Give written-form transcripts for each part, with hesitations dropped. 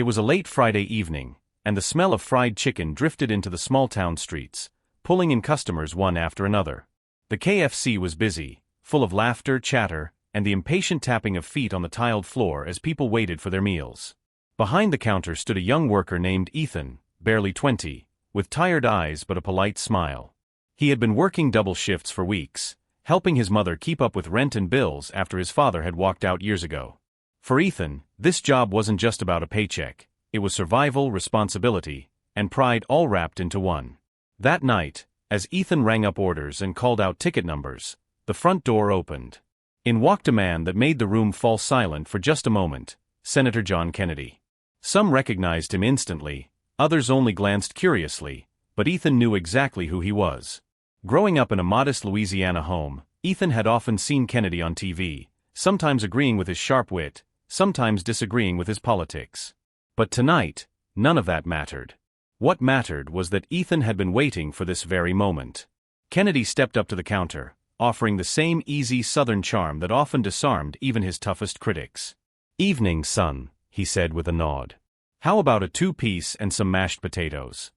It was a late Friday evening, and the smell of fried chicken drifted into the small town streets, pulling in customers one after another. The KFC was busy, full of laughter, chatter, and the impatient tapping of feet on the tiled floor as people waited for their meals. Behind the counter stood a young worker named Ethan, barely 20, with tired eyes but a polite smile. He had been working double shifts for weeks, helping his mother keep up with rent and bills after his father had walked out years ago. For Ethan, this job wasn't just about a paycheck. It was survival, responsibility, and pride all wrapped into one. That night, as Ethan rang up orders and called out ticket numbers, the front door opened. In walked a man that made the room fall silent for just a moment, Senator John Kennedy. Some recognized him instantly, others only glanced curiously, but Ethan knew exactly who he was. Growing up in a modest Louisiana home, Ethan had often seen Kennedy on TV, sometimes agreeing with his sharp wit, sometimes disagreeing with his politics. But tonight, none of that mattered. What mattered was that Ethan had been waiting for this very moment. Kennedy stepped up to the counter, offering the same easy Southern charm that often disarmed even his toughest critics. "Evening, son," he said with a nod. "How about a two-piece and some mashed potatoes?"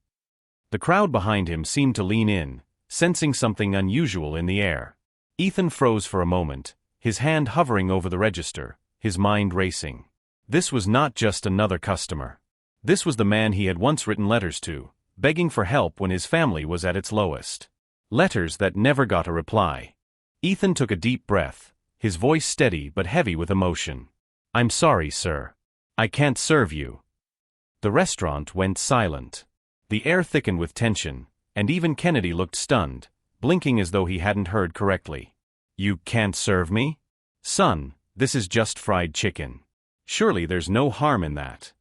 The crowd behind him seemed to lean in, sensing something unusual in the air. Ethan froze for a moment, his hand hovering over the register, his mind racing. This was not just another customer. This was the man he had once written letters to, begging for help when his family was at its lowest. Letters that never got a reply. Ethan took a deep breath, his voice steady but heavy with emotion. "I'm sorry, sir. I can't serve you." The restaurant went silent. The air thickened with tension, and even Kennedy looked stunned, blinking as though he hadn't heard correctly. "You can't serve me? Son, this is just fried chicken. Surely there's no harm in that."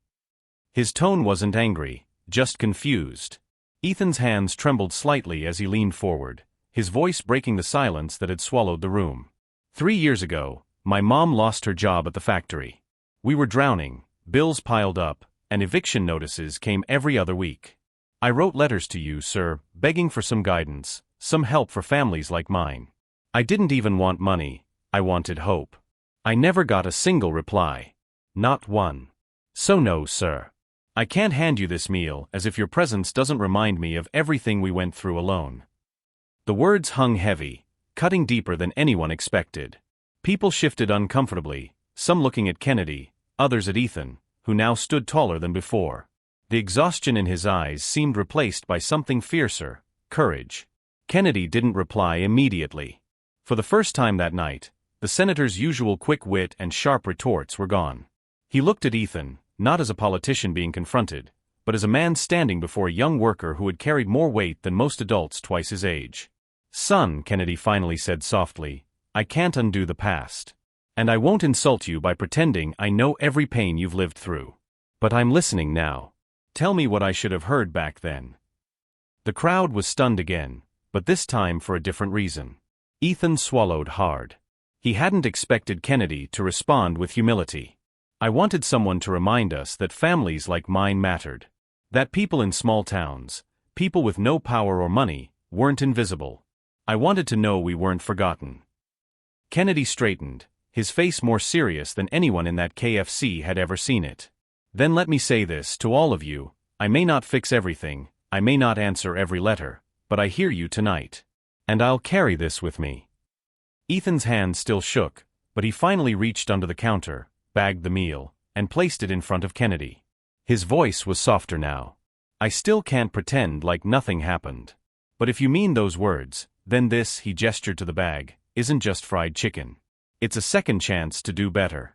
His tone wasn't angry, just confused. Ethan's hands trembled slightly as he leaned forward, his voice breaking the silence that had swallowed the room. 3 years ago, my mom lost her job at the factory. We were drowning, bills piled up, and eviction notices came every other week. I wrote letters to you, sir, begging for some guidance, some help for families like mine. I didn't even want money, I wanted hope. I never got a single reply. Not one. So no, sir. I can't hand you this meal as if your presence doesn't remind me of everything we went through alone. The words hung heavy, cutting deeper than anyone expected. People shifted uncomfortably, some looking at Kennedy, others at Ethan, who now stood taller than before. The exhaustion in his eyes seemed replaced by something fiercer, courage. Kennedy didn't reply immediately. For the first time that night, the senator's usual quick wit and sharp retorts were gone. He looked at Ethan, not as a politician being confronted, but as a man standing before a young worker who had carried more weight than most adults twice his age. "Son," Kennedy finally said softly, "I can't undo the past. And I won't insult you by pretending I know every pain you've lived through. But I'm listening now. Tell me what I should have heard back then." The crowd was stunned again, but this time for a different reason. Ethan swallowed hard. He hadn't expected Kennedy to respond with humility. "I wanted someone to remind us that families like mine mattered. That people in small towns, people with no power or money, weren't invisible. I wanted to know we weren't forgotten." Kennedy straightened, his face more serious than anyone in that KFC had ever seen it. "Then let me say this to all of you, I may not fix everything, I may not answer every letter, but I hear you tonight. And I'll carry this with me." Ethan's hand still shook, but he finally reached under the counter, bagged the meal, and placed it in front of Kennedy. His voice was softer now. "I still can't pretend like nothing happened. But if you mean those words, then this," he gestured to the bag, "isn't just fried chicken. It's a second chance to do better."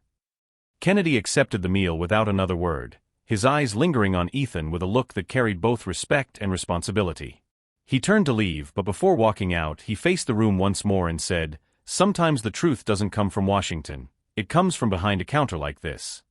Kennedy accepted the meal without another word, his eyes lingering on Ethan with a look that carried both respect and responsibility. He turned to leave, but before walking out, he faced the room once more and said, "Sometimes the truth doesn't come from Washington. It comes from behind a counter like this."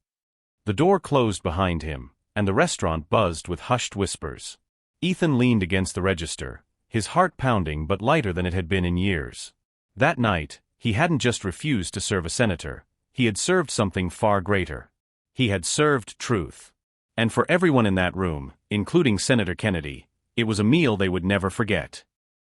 The door closed behind him, and the restaurant buzzed with hushed whispers. Ethan leaned against the register, his heart pounding but lighter than it had been in years. That night, he hadn't just refused to serve a senator, he had served something far greater. He had served truth. And for everyone in that room, including Senator Kennedy, it was a meal they would never forget.